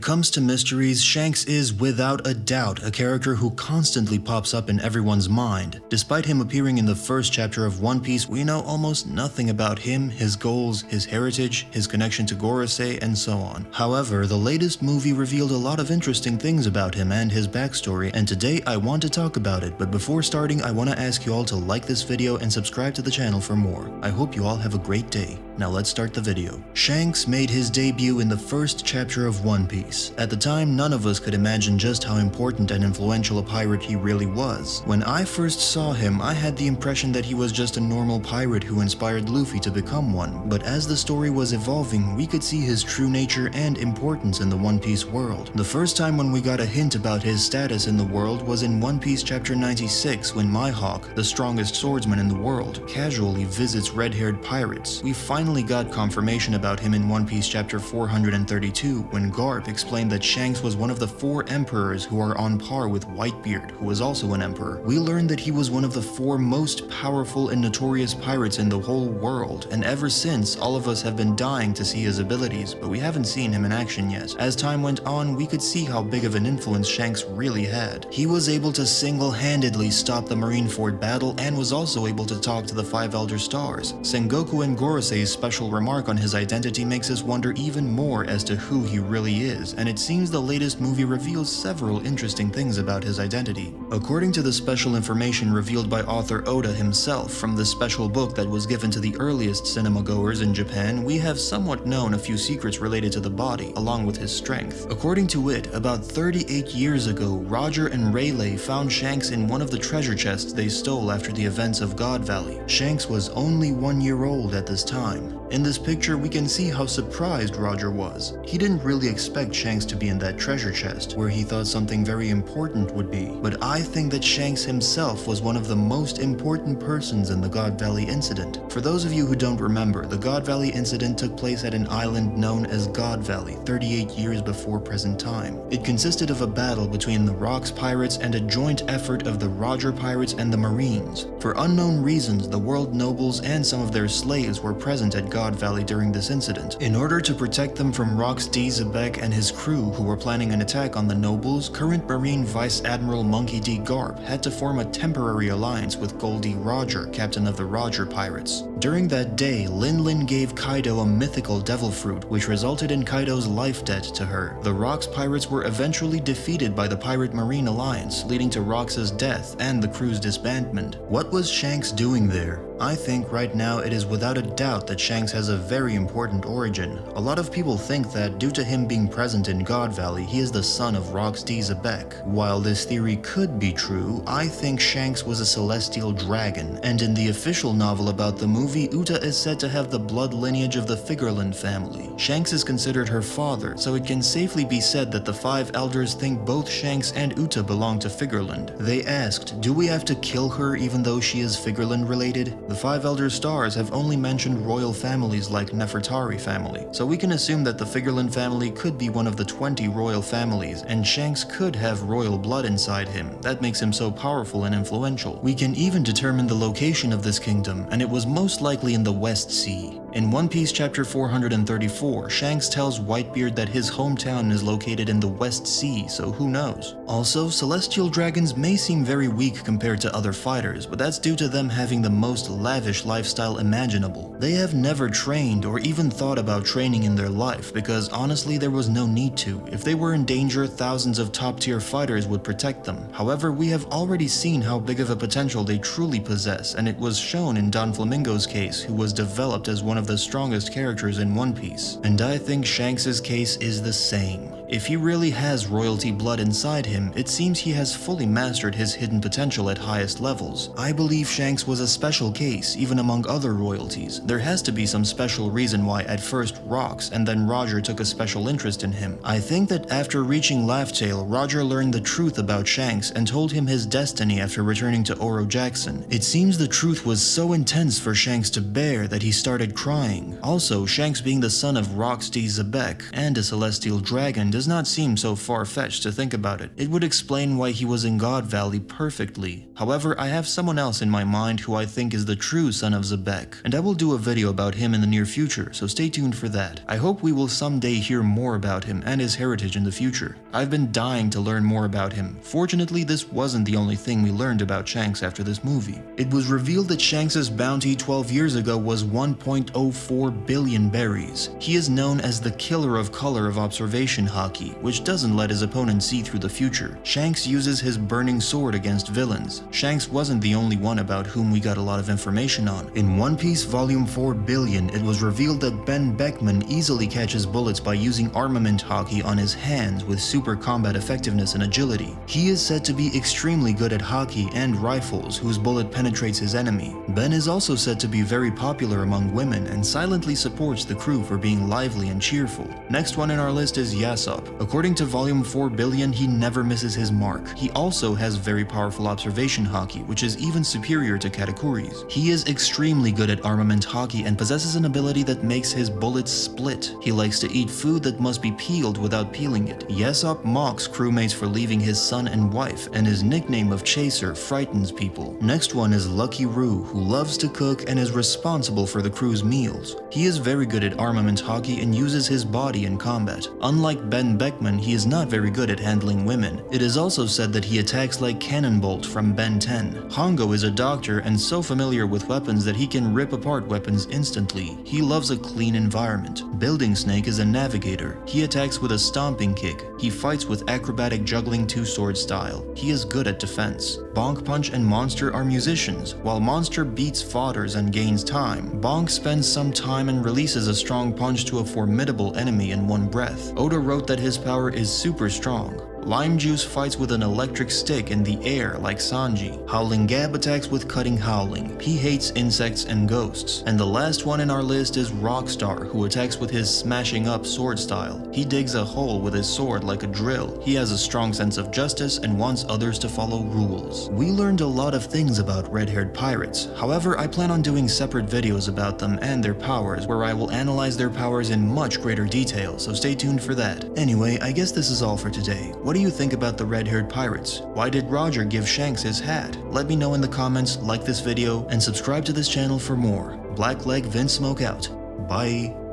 comes to mysteries, Shanks is, without a doubt, a character who constantly pops up in everyone's mind. Despite him appearing in the first chapter of One Piece, we know almost nothing about him, his goals, his heritage, his connection to Gorosei, and so on. However, the latest movie revealed a lot of interesting things about him and his backstory, and today I want to talk about it. But before starting, I want to ask you all to like this video and subscribe to the channel for more. I hope you all have a great day. Now let's start the video. Shanks made his debut in the first chapter of One Piece. At the time, none of us could imagine just how important and influential a pirate he really was. When I first saw him, I had the impression that he was just a normal pirate who inspired Luffy to become one. But as the story was evolving, we could see his true nature and importance in the One Piece world. The first time when we got a hint about his status in the world was in One Piece chapter 96, when Mihawk, the strongest swordsman in the world, casually visits red-haired pirates. We finally got confirmation about him in One Piece chapter 432 when Garp explained that Shanks was one of the 4 emperors who are on par with Whitebeard, who was also an emperor. We learned that he was one of the 4 most powerful and notorious pirates in the whole world, and ever since, all of us have been dying to see his abilities, but we haven't seen him in action yet. As time went on, we could see how big of an influence Shanks really had. He was able to single-handedly stop the Marineford battle and was also able to talk to the 5 Elder Stars. Sengoku and Gorosei's special remark on his identity makes us wonder even more as to who he really is, and it seems the latest movie reveals several interesting things about his identity. According to the special information revealed by author Oda himself from the special book that was given to the earliest cinema goers in Japan, we have somewhat known a few secrets related to the body, along with his strength. According to it, about 38 years ago, Roger and Rayleigh found Shanks in one of the treasure chests they stole after the events of God Valley. Shanks was only 1 year old at this time. In this picture, we can see how surprised Roger was. He didn't really expect Shanks to be in that treasure chest, where he thought something very important would be. But I think that Shanks himself was one of the most important persons in the God Valley incident. For those of you who don't remember, the God Valley incident took place at an island known as God Valley 38 years before present time. It consisted of a battle between the Rocks pirates and a joint effort of the Roger pirates and the Marines. For unknown reasons, the world nobles and some of their slaves were present at God Valley during this incident. In order to protect them from Rocks D. Zebek and his crew who were planning an attack on the nobles, current Marine Vice Admiral Monkey D. Garp had to form a temporary alliance with Goldie Roger, captain of the Roger pirates. During that day, Lin Lin gave Kaido a mythical devil fruit, which resulted in Kaido's life debt to her. The Rocks pirates were eventually defeated by the Pirate Marine Alliance, leading to Rox's death and the crew's disbandment. What was Shanks doing there? I think right now it is without a doubt that Shanks has a very important origin. A lot of people think that due to him being present in God Valley, he is the son of Rox D. Zebek. While this theory could be true, I think Shanks was a celestial dragon, and in the official novel about the movie, Uta is said to have the blood lineage of the Figurland family. Shanks is considered her father, so it can safely be said that the 5 elders think both Shanks and Uta belong to Figurland. They asked, do we have to kill her even though she is Figurland related? The 5 Elder Stars have only mentioned royal families like Nefertari family, so we can assume that the Figurland family could be one of the 20 royal families, and Shanks could have royal blood inside him. That makes him so powerful and influential. We can even determine the location of this kingdom, and it was most likely in the West Sea. In One Piece chapter 434, Shanks tells Whitebeard that his hometown is located in the West Sea, so who knows? Also, celestial dragons may seem very weak compared to other fighters, but that's due to them having the most lavish lifestyle imaginable. They have never trained or even thought about training in their life because honestly there was no need to. If they were in danger, thousands of top-tier fighters would protect them. However, we have already seen how big of a potential they truly possess, and it was shown in Don Flamingo's case, who was developed as one of the strongest characters in One Piece. And I think Shanks' case is the same. If he really has royalty blood inside him, it seems he has fully mastered his hidden potential at highest levels. I believe Shanks was a special case, even among other royalties. There has to be some special reason why at first Rocks and then Roger took a special interest in him. I think that after reaching Laugh-Tale, Roger learned the truth about Shanks and told him his destiny after returning to Oro Jackson. It seems the truth was so intense for Shanks to bear that he started crying. Also, Shanks being the son of Rox D. Zebek and a celestial dragon does does not seem so far-fetched to think about it. It would explain why he was in God Valley perfectly. However, I have someone else in my mind who I think is the true son of Zebek, and I will do a video about him in the near future, so stay tuned for that. I hope we will someday hear more about him and his heritage in the future. I've been dying to learn more about him. Fortunately, this wasn't the only thing we learned about Shanks after this movie. It was revealed that Shanks' bounty 12 years ago was 1.04 billion berries. He is known as the killer of color of observation hockey, which doesn't let his opponent see through the future. Shanks uses his burning sword against villains. Shanks wasn't the only one about whom we got a lot of information on. In One Piece Volume 4 Billion, it was revealed that Ben Beckman easily catches bullets by using armament hockey on his hands with super combat effectiveness and agility. He is said to be extremely good at hockey and rifles whose bullet penetrates his enemy. Ben is also said to be very popular among women and silently supports the crew for being lively and cheerful. Next one in our list is Yasopp. According to Volume 4 Billion, he never misses his mark. He also has very powerful observation hockey, which is even superior to Katakuri's. He is extremely good at armament hockey and possesses an ability that makes his bullets split. He likes to eat food that must be peeled without peeling it. Yasopp mocks crewmates for leaving his son and wife, and his nickname of Chaser frightens people. Next one is Lucky Roo, who loves to cook and is responsible for the crew's meals. He is very good at armament hockey and uses his body in combat. Unlike Ben Beckman, he is not very good at handling women. It is also said that he attacks like Cannonbolt from Ben 10. Hongo is a doctor and so familiar with weapons that he can rip apart weapons instantly. He loves a clean environment. Building Snake is a navigator. He attacks with a stomping kick. He fights with acrobatic juggling two-sword style. He is good at defense. Bonk Punch and Monster are musicians. While Monster beats fodders and gains time, Bonk spends some time and releases a strong punch to a formidable enemy in one breath. Oda wrote that his power is super strong. Lime Juice fights with an electric stick in the air like Sanji. Howling Gab attacks with cutting howling. He hates insects and ghosts. And the last one in our list is Rockstar, who attacks with his smashing up sword style. He digs a hole with his sword like a drill. He has a strong sense of justice and wants others to follow rules. We learned a lot of things about red-haired pirates. However, I plan on doing separate videos about them and their powers, where I will analyze their powers in much greater detail, so stay tuned for that. Anyway, I guess this is all for today. What do you think about the red-haired pirates? Why did Roger give Shanks his hat? Let me know in the comments, like this video, and subscribe to this channel for more. Blackleg Vinsmoke out. Bye.